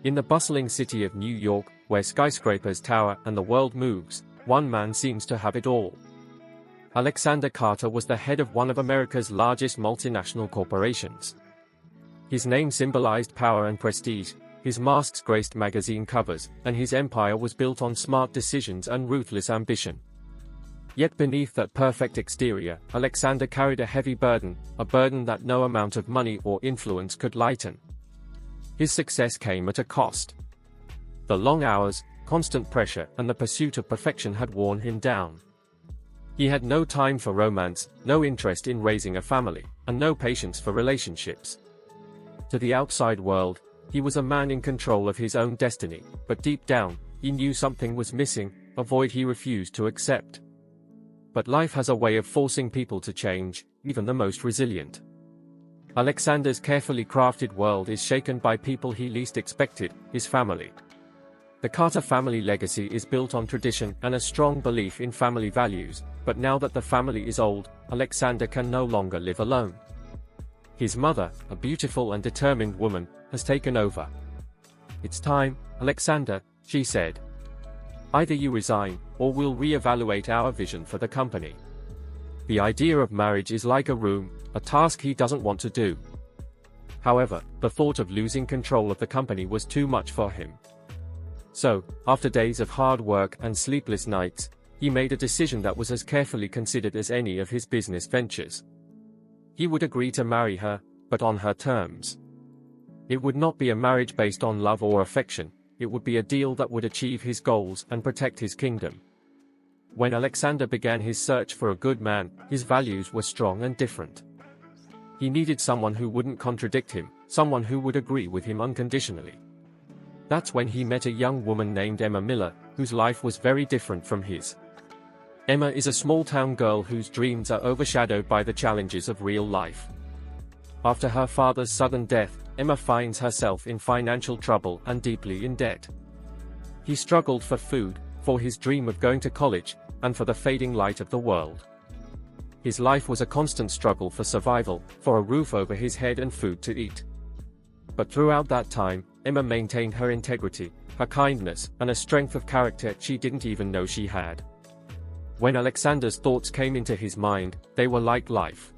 In the bustling city of New York, where skyscrapers tower and the world moves, one man seems to have it all. Alexander Carter was the head of one of America's largest multinational corporations. His name symbolized power and prestige, his masks graced magazine covers, and his empire was built on smart decisions and ruthless ambition. Yet beneath that perfect exterior, Alexander carried a heavy burden, a burden that no amount of money or influence could lighten. His success came at a cost. The long hours, constant pressure, and the pursuit of perfection had worn him down. He had no time for romance, no interest in raising a family, and no patience for relationships. To the outside world, he was a man in control of his own destiny, but deep down, he knew something was missing, a void he refused to accept. But life has a way of forcing people to change, even the most resilient. Alexander's carefully crafted world is shaken by people he least expected, his family. The Carter family legacy is built on tradition and a strong belief in family values, but now that the family is old, Alexander can no longer live alone. His mother, a beautiful and determined woman, has taken over. "It's time, Alexander," she said. "Either you resign, or we'll re-evaluate our vision for the company." The idea of marriage is like a room, a task he doesn't want to do. However, the thought of losing control of the company was too much for him. So, after days of hard work and sleepless nights, he made a decision that was as carefully considered as any of his business ventures. He would agree to marry her, but on her terms. It would not be a marriage based on love or affection, it would be a deal that would achieve his goals and protect his kingdom. When Alexander began his search for a good man, his values were strong and different. He needed someone who wouldn't contradict him, someone who would agree with him unconditionally. That's when he met a young woman named Emma Miller, whose life was very different from his. Emma is a small-town girl whose dreams are overshadowed by the challenges of real life. After her father's sudden death, Emma finds herself in financial trouble and deeply in debt. He struggled for food, for his dream of going to college, and for the fading light of the world. His life was a constant struggle for survival, for a roof over his head and food to eat. But throughout that time, Emma maintained her integrity, her kindness, and a strength of character she didn't even know she had. When Alexander's thoughts came into his mind, they were like life.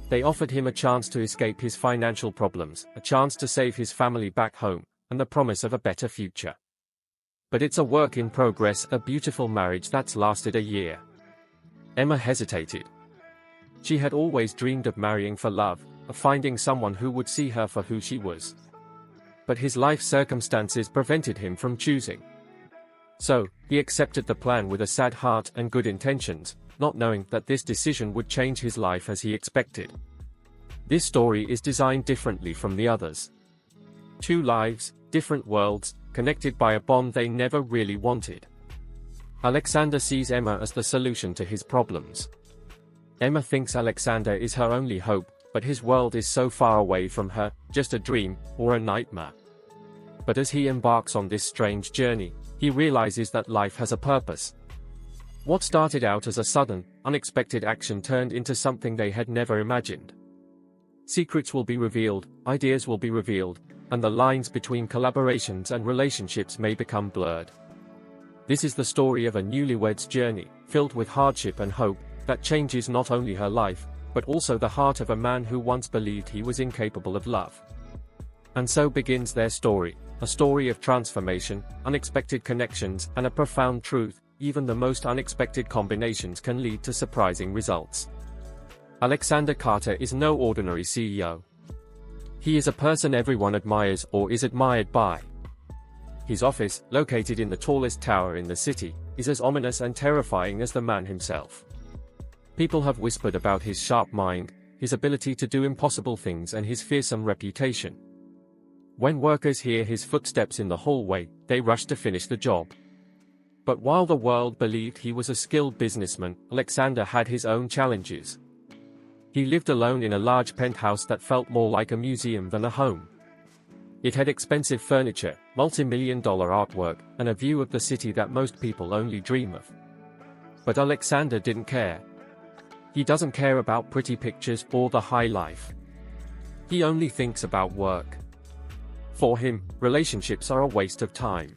They offered him a chance to escape his financial problems, a chance to save his family back home, and the promise of a better future. But it's a work in progress, a beautiful marriage that's lasted a year. Emma hesitated. She had always dreamed of marrying for love, of finding someone who would see her for who she was. But his life circumstances prevented him from choosing. So, he accepted the plan with a sad heart and good intentions, not knowing that this decision would change his life as he expected. This story is designed differently from the others. Two lives, different worlds, connected by a bond they never really wanted. Alexander sees Emma as the solution to his problems. Emma thinks Alexander is her only hope, but his world is so far away from her, just a dream, or a nightmare. But as he embarks on this strange journey, he realizes that life has a purpose. What started out as a sudden, unexpected action turned into something they had never imagined. Secrets will be revealed, ideas will be revealed, and the lines between collaborations and relationships may become blurred. This is the story of a newlywed's journey, filled with hardship and hope, that changes not only her life, but also the heart of a man who once believed he was incapable of love. And so begins their story, a story of transformation, unexpected connections, and a profound truth: even the most unexpected combinations can lead to surprising results. Alexander Carter is no ordinary CEO. He is a person everyone admires or is admired by. His office, located in the tallest tower in the city, is as ominous and terrifying as the man himself. People have whispered about his sharp mind, his ability to do impossible things, and his fearsome reputation. When workers hear his footsteps in the hallway, they rush to finish the job. But while the world believed he was a skilled businessman, Alexander had his own challenges. He lived alone in a large penthouse that felt more like a museum than a home. It had expensive furniture, multi-million-dollar artwork, and a view of the city that most people only dream of. But Alexander didn't care. He doesn't care about pretty pictures or the high life. He only thinks about work. For him, relationships are a waste of time.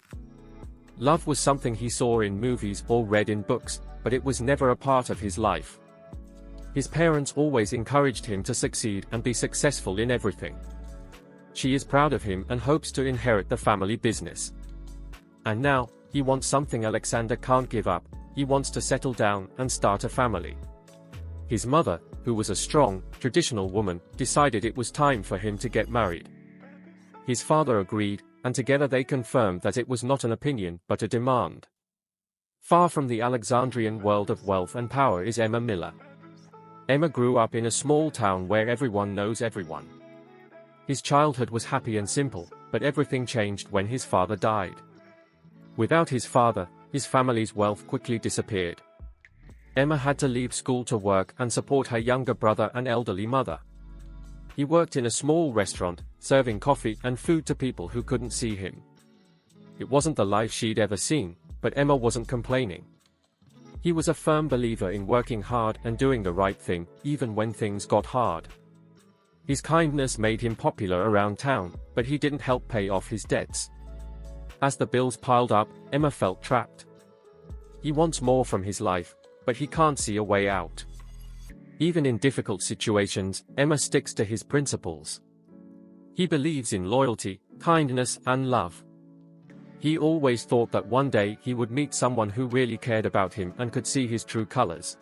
Love was something he saw in movies or read in books, but it was never a part of his life. His parents always encouraged him to succeed and be successful in everything. She is proud of him and hopes to inherit the family business. And now, he wants something Alexander can't give up. He wants to settle down and start a family. His mother, who was a strong, traditional woman, decided it was time for him to get married. His father agreed, and together they confirmed that it was not an opinion but a demand. Far from the Alexandrian world of wealth and power is Emma Miller. Emma grew up in a small town where everyone knows everyone. His childhood was happy and simple, but everything changed when his father died. Without his father, his family's wealth quickly disappeared. Emma had to leave school to work and support her younger brother and elderly mother. He worked in a small restaurant, serving coffee and food to people who couldn't see him. It wasn't the life she'd ever seen, but Emma wasn't complaining. He was a firm believer in working hard and doing the right thing, even when things got hard. His kindness made him popular around town, but he didn't help pay off his debts. As the bills piled up, Emma felt trapped. He wants more from his life, but he can't see a way out. Even in difficult situations, Emma sticks to his principles. He believes in loyalty, kindness, and love. He always thought that one day he would meet someone who really cared about him and could see his true colors.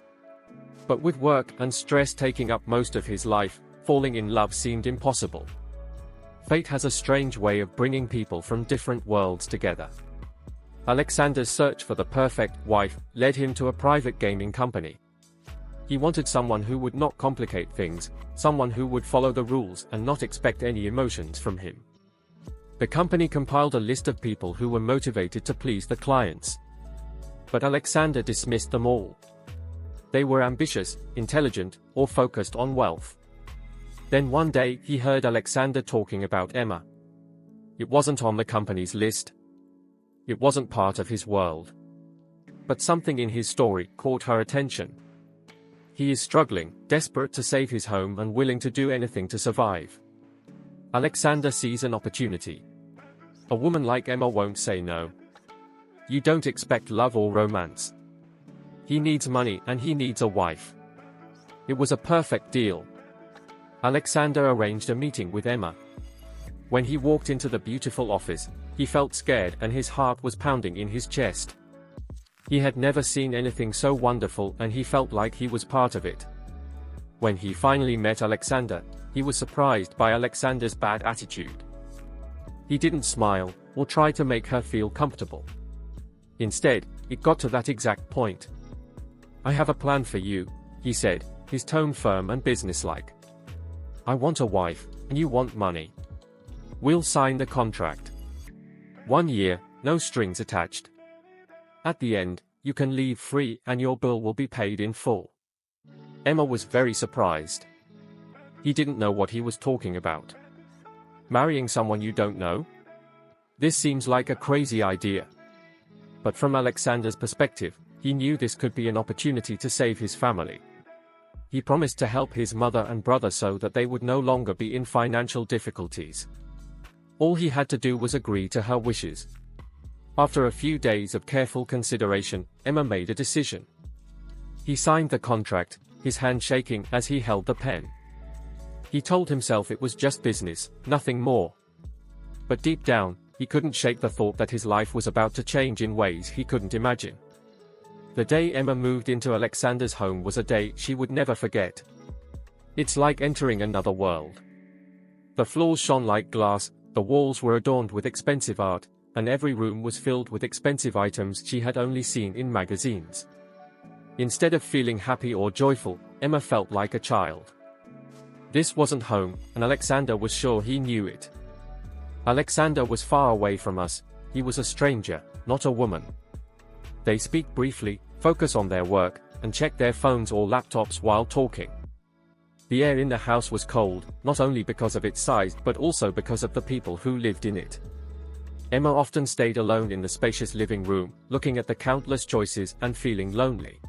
But with work and stress taking up most of his life, falling in love seemed impossible. Fate has a strange way of bringing people from different worlds together. Alexander's search for the perfect wife led him to a private gaming company. He wanted someone who would not complicate things, someone who would follow the rules and not expect any emotions from him. The company compiled a list of people who were motivated to please the clients. But Alexander dismissed them all. They were ambitious, intelligent, or focused on wealth. Then one day he heard Alexander talking about Emma. It wasn't on the company's list. It wasn't part of his world. But something in his story caught her attention. He is struggling, desperate to save his home and willing to do anything to survive. Alexander sees an opportunity. A woman like Emma won't say no. You don't expect love or romance. He needs money and he needs a wife. It was a perfect deal. Alexander arranged a meeting with Emma. When he walked into the beautiful office, he felt scared and his heart was pounding in his chest. He had never seen anything so wonderful and he felt like he was part of it. When he finally met Alexander, he was surprised by Alexander's bad attitude. He didn't smile or try to make her feel comfortable. Instead, it got to that exact point. "I have a plan for you," he said, his tone firm and businesslike. "I want a wife, and you want money. We'll sign the contract. 1 year, no strings attached. At the end, you can leave free and your bill will be paid in full." Emma was very surprised. He didn't know what he was talking about. Marrying someone you don't know? This seems like a crazy idea. But from Alexander's perspective, he knew this could be an opportunity to save his family. He promised to help his mother and brother so that they would no longer be in financial difficulties. All he had to do was agree to her wishes. After a few days of careful consideration, Emma made a decision. He signed the contract, his hand shaking as he held the pen. He told himself it was just business, nothing more. But deep down, he couldn't shake the thought that his life was about to change in ways he couldn't imagine. The day Emma moved into Alexander's home was a day she would never forget. It's like entering another world. The floors shone like glass, the walls were adorned with expensive art, and every room was filled with expensive items she had only seen in magazines. Instead of feeling happy or joyful, Emma felt like a child. This wasn't home, and Alexander was sure he knew it. Alexander was far away from us, he was a stranger, not a woman. They speak briefly, focus on their work, and check their phones or laptops while talking. The air in the house was cold, not only because of its size but also because of the people who lived in it. Emma often stayed alone in the spacious living room, looking at the countless choices and feeling lonely.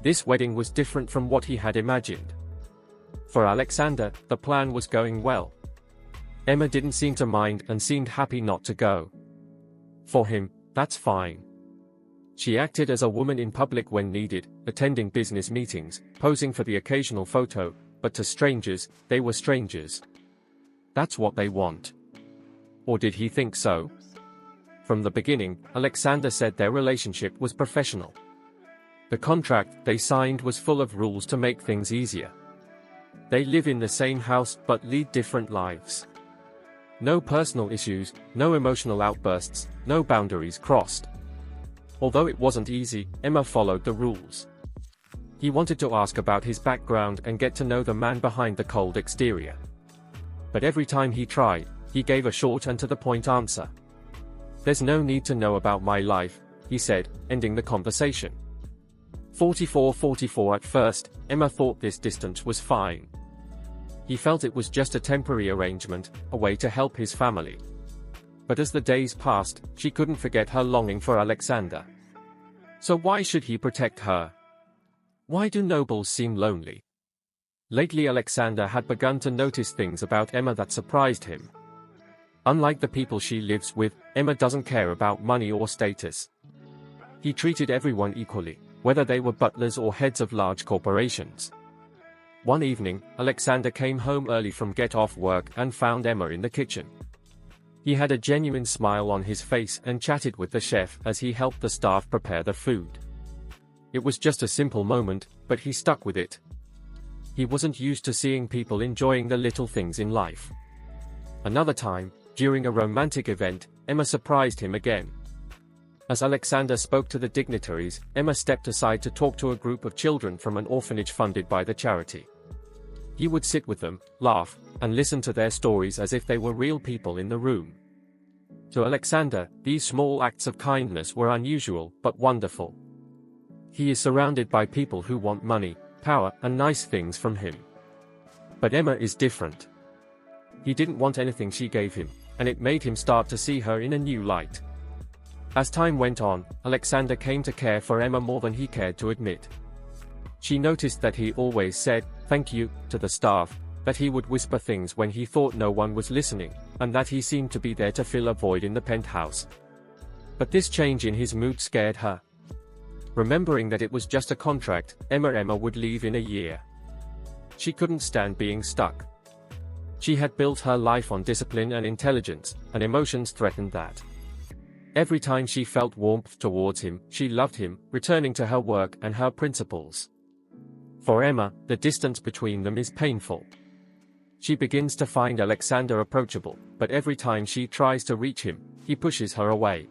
This wedding was different from what he had imagined. For Alexander, the plan was going well. Emma didn't seem to mind and seemed happy not to go. For him, that's fine. She acted as a woman in public when needed, attending business meetings, posing for the occasional photo, but to strangers, they were strangers. That's what they want. Or did he think so? From the beginning, Alexander said their relationship was professional. The contract they signed was full of rules to make things easier. They live in the same house but lead different lives. No personal issues, no emotional outbursts, no boundaries crossed. Although it wasn't easy, Emma followed the rules. He wanted to ask about his background and get to know the man behind the cold exterior. But every time he tried, he gave a short and to-the-point answer. "There's no need to know about my life," he said, ending the conversation. 44. At first, Emma thought this distance was fine. He felt it was just a temporary arrangement, a way to help his family. But as the days passed, she couldn't forget her longing for Alexander. So why should he protect her? Why do nobles seem lonely? Lately Alexander had begun to notice things about Emma that surprised him. Unlike the people she lives with, Emma doesn't care about money or status. He treated everyone equally, whether they were butlers or heads of large corporations. One evening, Alexander came home early from get-off work and found Emma in the kitchen. He had a genuine smile on his face and chatted with the chef as he helped the staff prepare the food. It was just a simple moment, but he stuck with it. He wasn't used to seeing people enjoying the little things in life. Another time, during a romantic event, Emma surprised him again. As Alexander spoke to the dignitaries, Emma stepped aside to talk to a group of children from an orphanage funded by the charity. He would sit with them, laugh, and listen to their stories as if they were real people in the room. To Alexander, these small acts of kindness were unusual but wonderful. He is surrounded by people who want money, power, and nice things from him. But Emma is different. He didn't want anything she gave him, and it made him start to see her in a new light. As time went on, Alexander came to care for Emma more than he cared to admit. She noticed that he always said, "Thank you," to the staff, that he would whisper things when he thought no one was listening, and that he seemed to be there to fill a void in the penthouse. But this change in his mood scared her. Remembering that it was just a contract, Emma would leave in a year. She couldn't stand being stuck. She had built her life on discipline and intelligence, and emotions threatened that. Every time she felt warmth towards him, she loved him, returning to her work and her principles. For Emma, the distance between them is painful. She begins to find Alexander approachable, but every time she tries to reach him, he pushes her away.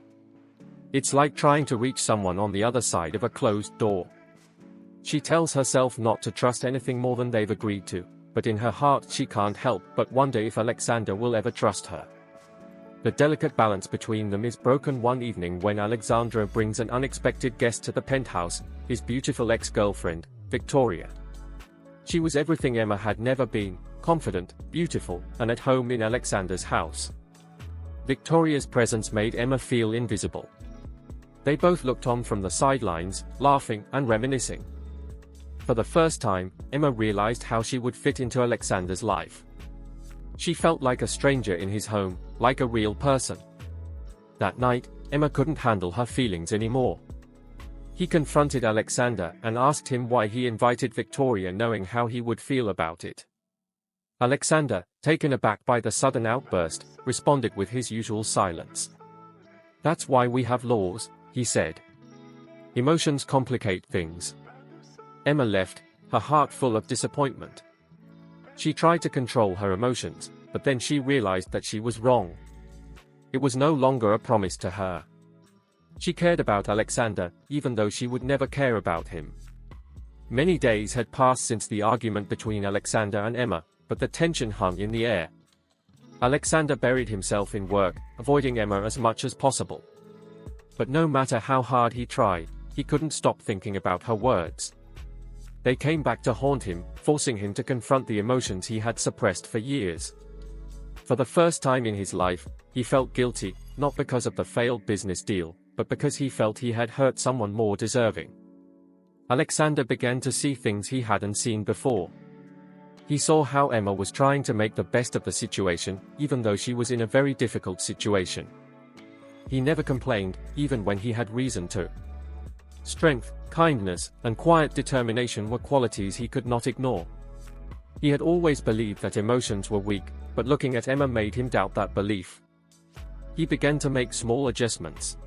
It's like trying to reach someone on the other side of a closed door. She tells herself not to trust anything more than they've agreed to, but in her heart she can't help but wonder if Alexander will ever trust her. The delicate balance between them is broken one evening when Alexandra brings an unexpected guest to the penthouse, his beautiful ex-girlfriend, Victoria. She was everything Emma had never been, confident, beautiful, and at home in Alexander's house. Victoria's presence made Emma feel invisible. They both looked on from the sidelines, laughing and reminiscing. For the first time, Emma realized how she would fit into Alexander's life. She felt like a stranger in his home, like a real person. That night, Emma couldn't handle her feelings anymore. He confronted Alexander and asked him why he invited Victoria, knowing how he would feel about it. Alexander, taken aback by the sudden outburst, responded with his usual silence. "That's why we have laws," he said. "Emotions complicate things." Emma left, her heart full of disappointment. She tried to control her emotions, but then she realized that she was wrong. It was no longer a promise to her. She cared about Alexander, even though she would never care about him. Many days had passed since the argument between Alexander and Emma, but the tension hung in the air. Alexander buried himself in work, avoiding Emma as much as possible. But no matter how hard he tried, he couldn't stop thinking about her words. They came back to haunt him, forcing him to confront the emotions he had suppressed for years. For the first time in his life, he felt guilty, not because of the failed business deal, but because he felt he had hurt someone more deserving. Alexander began to see things he hadn't seen before. He saw how Emma was trying to make the best of the situation, even though she was in a very difficult situation. He never complained, even when he had reason to. Strength, kindness, and quiet determination were qualities he could not ignore. He had always believed that emotions were weak, but looking at Emma made him doubt that belief. He began to make small adjustments.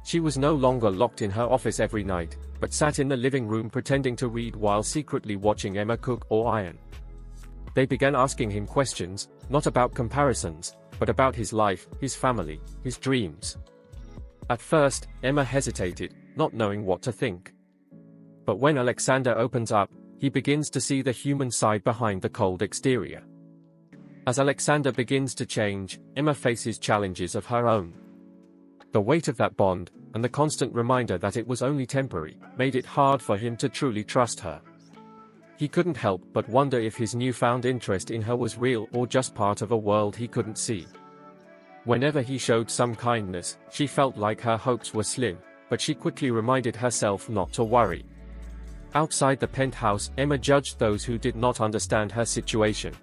She was no longer locked in her office every night, but sat in the living room pretending to read while secretly watching Emma cook or iron. They began asking him questions, not about comparisons, but about his life, his family, his dreams. At first, Emma hesitated, not knowing what to think. But when Alexander opens up, he begins to see the human side behind the cold exterior. As Alexander begins to change, Emma faces challenges of her own. The weight of that bond, and the constant reminder that it was only temporary, made it hard for him to truly trust her. He couldn't help but wonder if his newfound interest in her was real or just part of a world he couldn't see. Whenever he showed some kindness, she felt like her hopes were slim, but she quickly reminded herself not to worry. Outside the penthouse, Emma judged those who did not understand her situation.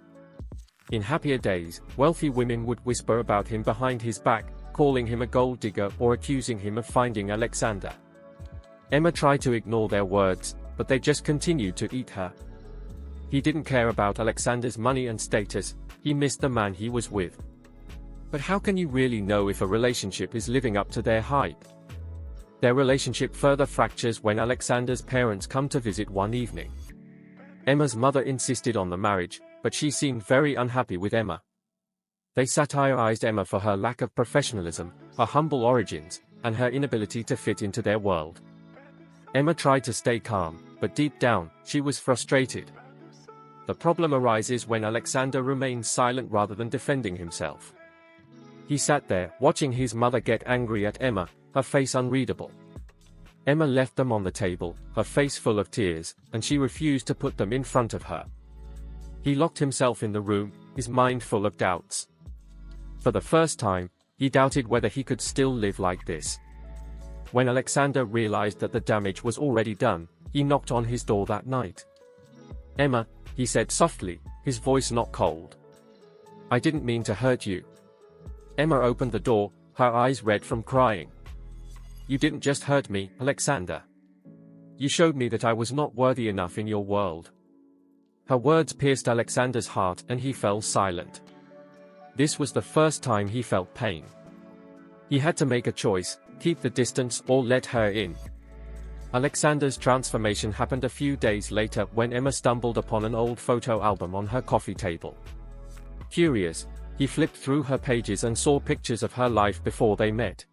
In happier days, wealthy women would whisper about him behind his back, calling him a gold digger or accusing him of finding Alexander. Emma tried to ignore their words, but they just continued to eat her. He didn't care about Alexander's money and status, he missed the man he was with. But how can you really know if a relationship is living up to their hype? Their relationship further fractures when Alexander's parents come to visit one evening. Emma's mother insisted on the marriage, but she seemed very unhappy with Emma. They satirized Emma for her lack of professionalism, her humble origins, and her inability to fit into their world. Emma tried to stay calm, but deep down, she was frustrated. The problem arises when Alexander remains silent rather than defending himself. He sat there, watching his mother get angry at Emma, her face unreadable. Emma left them on the table, her face full of tears, and she refused to put them in front of her. He locked himself in the room, his mind full of doubts. For the first time, he doubted whether he could still live like this. When Alexander realized that the damage was already done, he knocked on his door that night. "Emma," he said softly, his voice not cold. "I didn't mean to hurt you." Emma opened the door, her eyes red from crying. "You didn't just hurt me, Alexander. You showed me that I was not worthy enough in your world." Her words pierced Alexander's heart and he fell silent. This was the first time he felt pain. He had to make a choice, keep the distance or let her in. Alexander's transformation happened a few days later when Emma stumbled upon an old photo album on her coffee table. Curious, he flipped through her pages and saw pictures of her life before they met.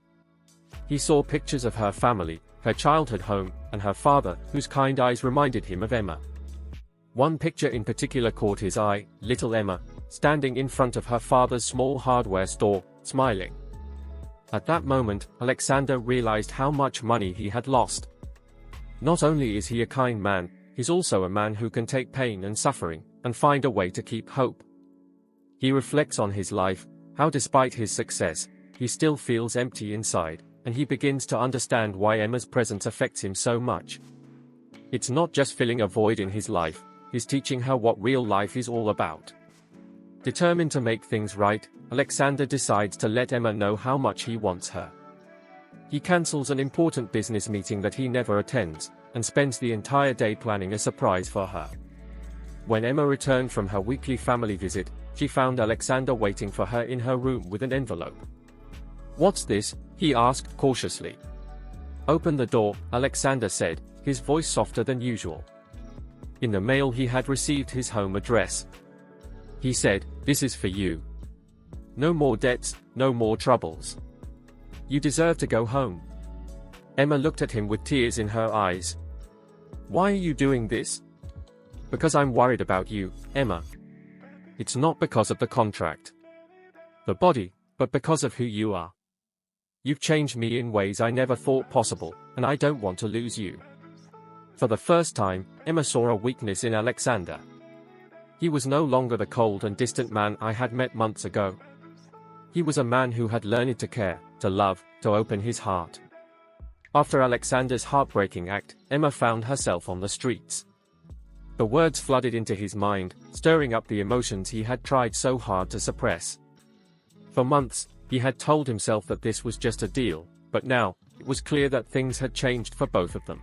He saw pictures of her family, her childhood home, and her father, whose kind eyes reminded him of Emma. One picture in particular caught his eye, little Emma, standing in front of her father's small hardware store, smiling. At that moment, Alexander realized how much money he had lost. Not only is he a kind man, he's also a man who can take pain and suffering, and find a way to keep hope. He reflects on his life, how despite his success, he still feels empty inside, and he begins to understand why Emma's presence affects him so much. It's not just filling a void in his life, he's teaching her what real life is all about. Determined to make things right, Alexander decides to let Emma know how much he wants her. He cancels an important business meeting that he never attends, and spends the entire day planning a surprise for her. When Emma returned from her weekly family visit, she found Alexander waiting for her in her room with an envelope. "What's this?" he asked cautiously. "Open the door," Alexander said, his voice softer than usual. In the mail he had received his home address. He said, "This is for you. No more debts, no more troubles. You deserve to go home." Emma looked at him with tears in her eyes. "Why are you doing this?" "Because I'm worried about you, Emma. It's not because of the contract, the body, but because of who you are. You've changed me in ways I never thought possible, and I don't want to lose you." For the first time, Emma saw a weakness in Alexander. He was no longer the cold and distant man I had met months ago. He was a man who had learned to care, to love, to open his heart. After Alexander's heartbreaking act, Emma found herself on the streets. The words flooded into his mind, stirring up the emotions he had tried so hard to suppress. For months, he had told himself that this was just a deal, but now, it was clear that things had changed for both of them.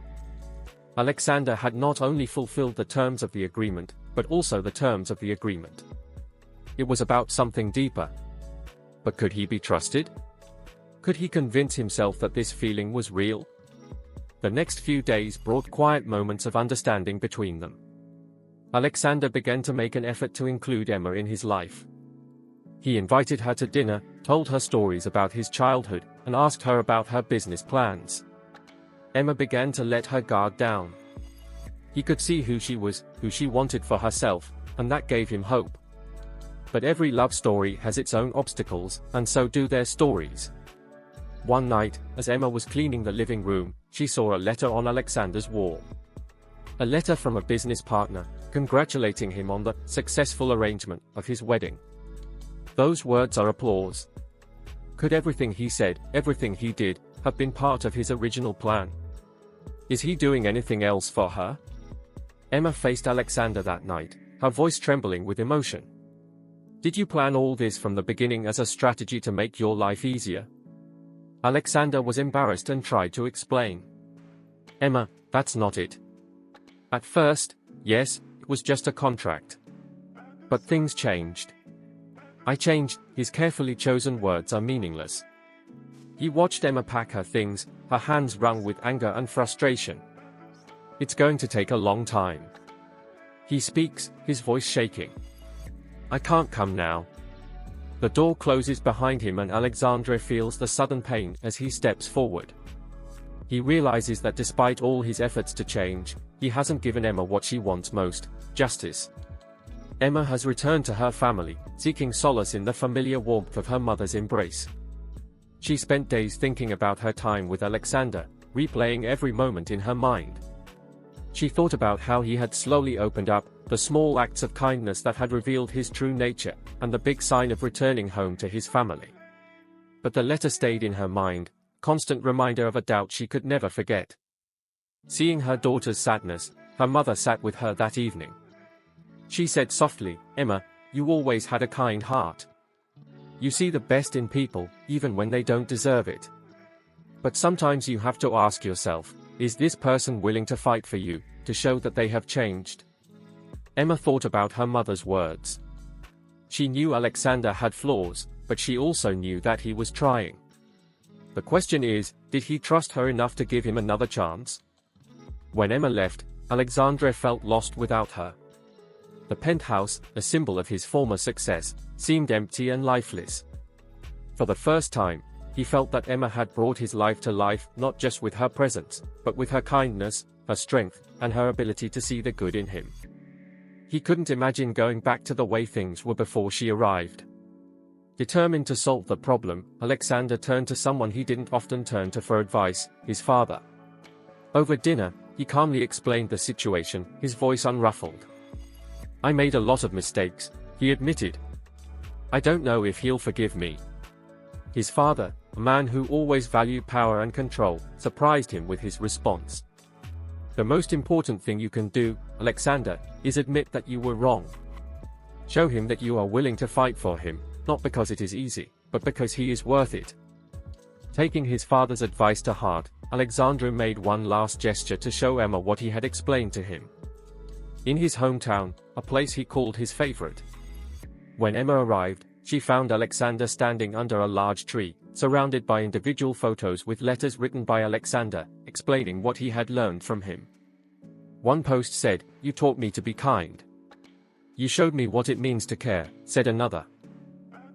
Alexander had not only fulfilled the terms of the agreement, but also the terms of the agreement. It was about something deeper. But could he be trusted? Could he convince himself that this feeling was real? The next few days brought quiet moments of understanding between them. Alexander began to make an effort to include Emma in his life. He invited her to dinner, told her stories about his childhood, and asked her about her business plans. Emma began to let her guard down. He could see who she was, who she wanted for herself, and that gave him hope. But every love story has its own obstacles, and so do their stories. One night, as Emma was cleaning the living room, she saw a letter on Alexander's wall. A letter from a business partner, congratulating him on the successful arrangement of his wedding. Those words are applause. Could everything he said, everything he did, have been part of his original plan? Is he doing anything else for her? Emma faced Alexander that night, her voice trembling with emotion. Did you plan all this from the beginning as a strategy to make your life easier? Alexander was embarrassed and tried to explain. Emma, that's not it. At first, yes, it was just a contract. But things changed. I changed. His carefully chosen words are meaningless. He watched Emma pack her things, her hands wrung with anger and frustration. It's going to take a long time. He speaks, his voice shaking. I can't come now. The door closes behind him and Alexandre feels the sudden pain as he steps forward. He realizes that despite all his efforts to change, he hasn't given Emma what she wants most, justice. Emma has returned to her family, seeking solace in the familiar warmth of her mother's embrace. She spent days thinking about her time with Alexander, replaying every moment in her mind. She thought about how he had slowly opened up, the small acts of kindness that had revealed his true nature, and the big sign of returning home to his family. But the letter stayed in her mind, constant reminder of a doubt she could never forget. Seeing her daughter's sadness, her mother sat with her that evening. She said softly, Emma, you always had a kind heart. You see the best in people, even when they don't deserve it. But sometimes you have to ask yourself, is this person willing to fight for you, to show that they have changed? Emma thought about her mother's words. She knew Alexander had flaws, but she also knew that he was trying. The question is, did he trust her enough to give him another chance? When Emma left, Alexandre felt lost without her. The penthouse, a symbol of his former success, seemed empty and lifeless. For the first time, he felt that Emma had brought his life to life not just with her presence, but with her kindness, her strength, and her ability to see the good in him. He couldn't imagine going back to the way things were before she arrived. Determined to solve the problem, Alexander turned to someone he didn't often turn to for advice, his father. Over dinner, he calmly explained the situation, his voice unruffled. I made a lot of mistakes, he admitted. I don't know if he'll forgive me. His father, a man who always valued power and control, surprised him with his response. The most important thing you can do, Alexander, is admit that you were wrong. Show him that you are willing to fight for him, not because it is easy, but because he is worth it. Taking his father's advice to heart, Alexandre made one last gesture to show Emma what he had explained to him. In his hometown, a place he called his favorite. When Emma arrived, she found Alexander standing under a large tree, surrounded by individual photos with letters written by Alexander, explaining what he had learned from him. One post said, "You taught me to be kind. You showed me what it means to care," said another.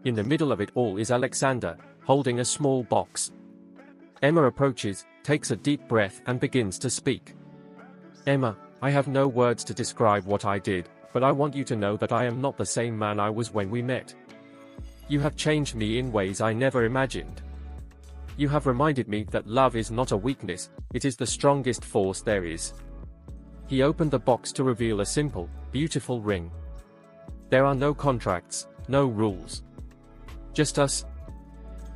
In the middle of it all is Alexander, holding a small box. Emma approaches, takes a deep breath and begins to speak. Emma, I have no words to describe what I did, but I want you to know that I am not the same man I was when we met. You have changed me in ways I never imagined. You have reminded me that love is not a weakness, it is the strongest force there is. He opened the box to reveal a simple, beautiful ring. There are no contracts, no rules. Just us.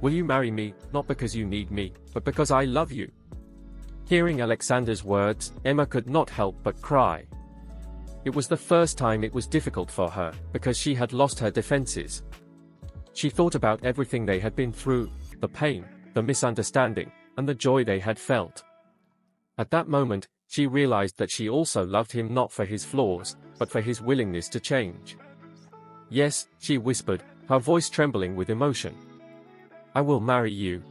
Will you marry me, not because you need me, but because I love you? Hearing Alexander's words, Emma could not help but cry. It was the first time it was difficult for her, because she had lost her defenses. She thought about everything they had been through, the pain, the misunderstanding, and the joy they had felt. At that moment, she realized that she also loved him not for his flaws, but for his willingness to change. "Yes," she whispered, her voice trembling with emotion. "I will marry you."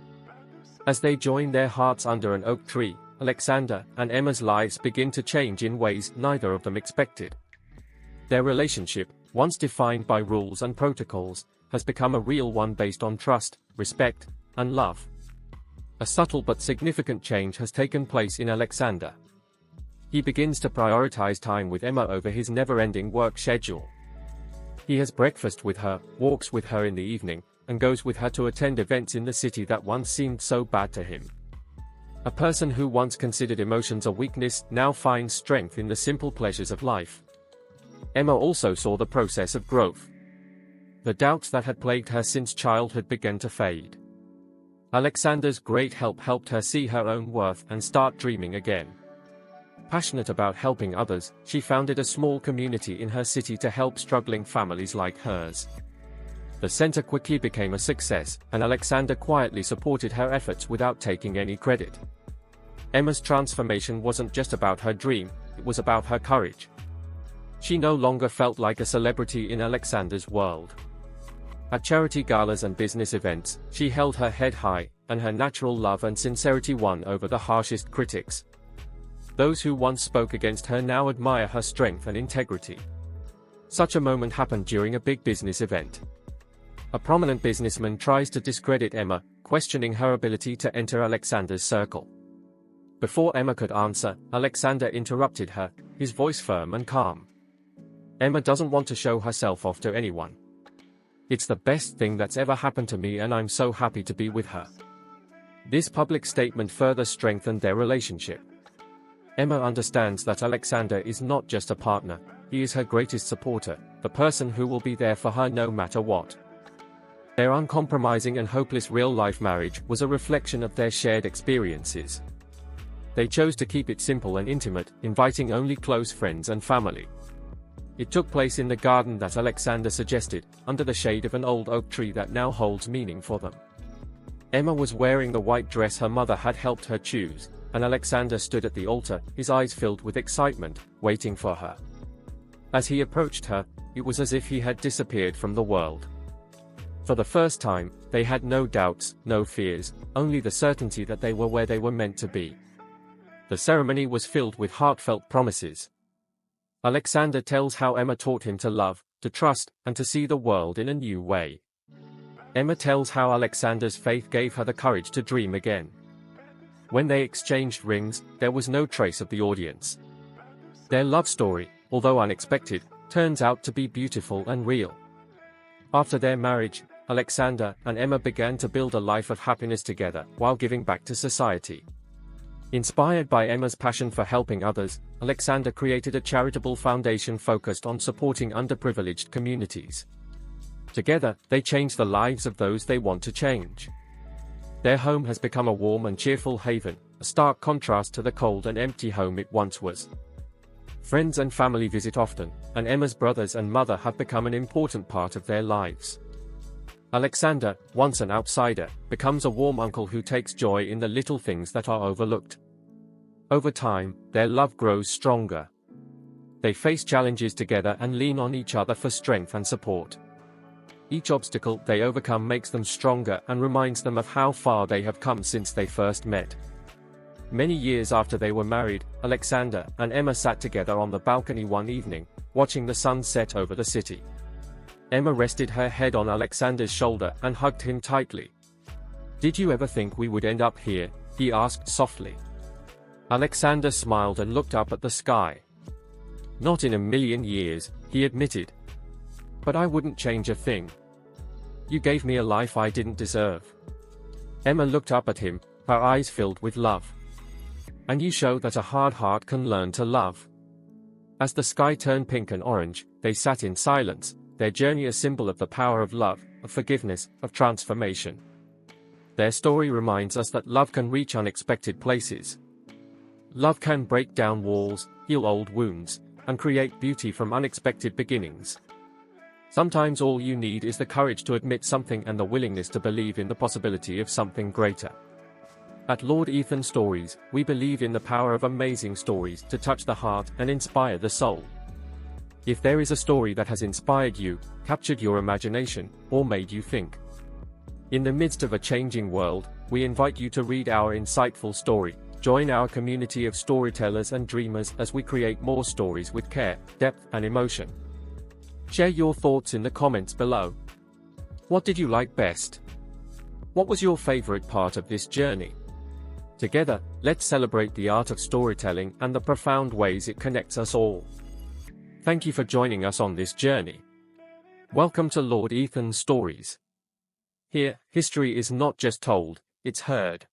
As they join their hearts under an oak tree, Alexander and Emma's lives begin to change in ways neither of them expected. Their relationship, once defined by rules and protocols, has become a real one based on trust, respect, and love. A subtle but significant change has taken place in Alexander. He begins to prioritize time with Emma over his never-ending work schedule. He has breakfast with her, walks with her in the evening, and goes with her to attend events in the city that once seemed so bad to him. A person who once considered emotions a weakness now finds strength in the simple pleasures of life. Emma also saw the process of growth. The doubts that had plagued her since childhood began to fade. Alexander's great help helped her see her own worth and start dreaming again. Passionate about helping others, she founded a small community in her city to help struggling families like hers. The center quickly became a success, and Alexander quietly supported her efforts without taking any credit. Emma's transformation wasn't just about her dream, it was about her courage. She no longer felt like a celebrity in Alexander's world. At charity galas and business events, she held her head high, and her natural love and sincerity won over the harshest critics. Those who once spoke against her now admire her strength and integrity. Such a moment happened during a big business event. A prominent businessman tries to discredit Emma, questioning her ability to enter Alexander's circle. Before Emma could answer, Alexander interrupted her, his voice firm and calm. "Emma doesn't want to show herself off to anyone. It's the best thing that's ever happened to me, and I'm so happy to be with her." This public statement further strengthened their relationship. Emma understands that Alexander is not just a partner, he is her greatest supporter, the person who will be there for her no matter what. Their uncompromising and hopeless real-life marriage was a reflection of their shared experiences. They chose to keep it simple and intimate, inviting only close friends and family. It took place in the garden that Alexander suggested, under the shade of an old oak tree that now holds meaning for them. Emma was wearing the white dress her mother had helped her choose, and Alexander stood at the altar, his eyes filled with excitement, waiting for her. As he approached her, it was as if he had disappeared from the world. For the first time, they had no doubts, no fears, only the certainty that they were where they were meant to be. The ceremony was filled with heartfelt promises. Alexander tells how Emma taught him to love, to trust, and to see the world in a new way. Emma tells how Alexander's faith gave her the courage to dream again. When they exchanged rings, there was no trace of the audience. Their love story, although unexpected, turns out to be beautiful and real. After their marriage, Alexander and Emma began to build a life of happiness together, while giving back to society. Inspired by Emma's passion for helping others, Alexander created a charitable foundation focused on supporting underprivileged communities. Together, they change the lives of those they want to change. Their home has become a warm and cheerful haven, a stark contrast to the cold and empty home it once was. Friends and family visit often, and Emma's brothers and mother have become an important part of their lives. Alexander, once an outsider, becomes a warm uncle who takes joy in the little things that are overlooked. Over time, their love grows stronger. They face challenges together and lean on each other for strength and support. Each obstacle they overcome makes them stronger and reminds them of how far they have come since they first met. Many years after they were married, Alexander and Emma sat together on the balcony one evening, watching the sun set over the city. Emma rested her head on Alexander's shoulder and hugged him tightly. "Did you ever think we would end up here?" he asked softly. Alexander smiled and looked up at the sky. "Not in a million years," he admitted. "But I wouldn't change a thing. You gave me a life I didn't deserve." Emma looked up at him, her eyes filled with love. "And you show that a hard heart can learn to love." As the sky turned pink and orange, they sat in silence, their journey a symbol of the power of love, of forgiveness, of transformation. Their story reminds us that love can reach unexpected places. Love can break down walls, heal old wounds, and create beauty from unexpected beginnings. Sometimes all you need is the courage to admit something and the willingness to believe in the possibility of something greater. At Lord Ethan Stories, we believe in the power of amazing stories to touch the heart and inspire the soul. If there is a story that has inspired you, captured your imagination, or made you think, in the midst of a changing world, we invite you to read our insightful story. Join our community of storytellers and dreamers as we create more stories with care, depth, and emotion. Share your thoughts in the comments below. What did you like best? What was your favorite part of this journey? Together, let's celebrate the art of storytelling and the profound ways it connects us all. Thank you for joining us on this journey. Welcome to Lord Ethan Stories. Here, history is not just told, it's heard.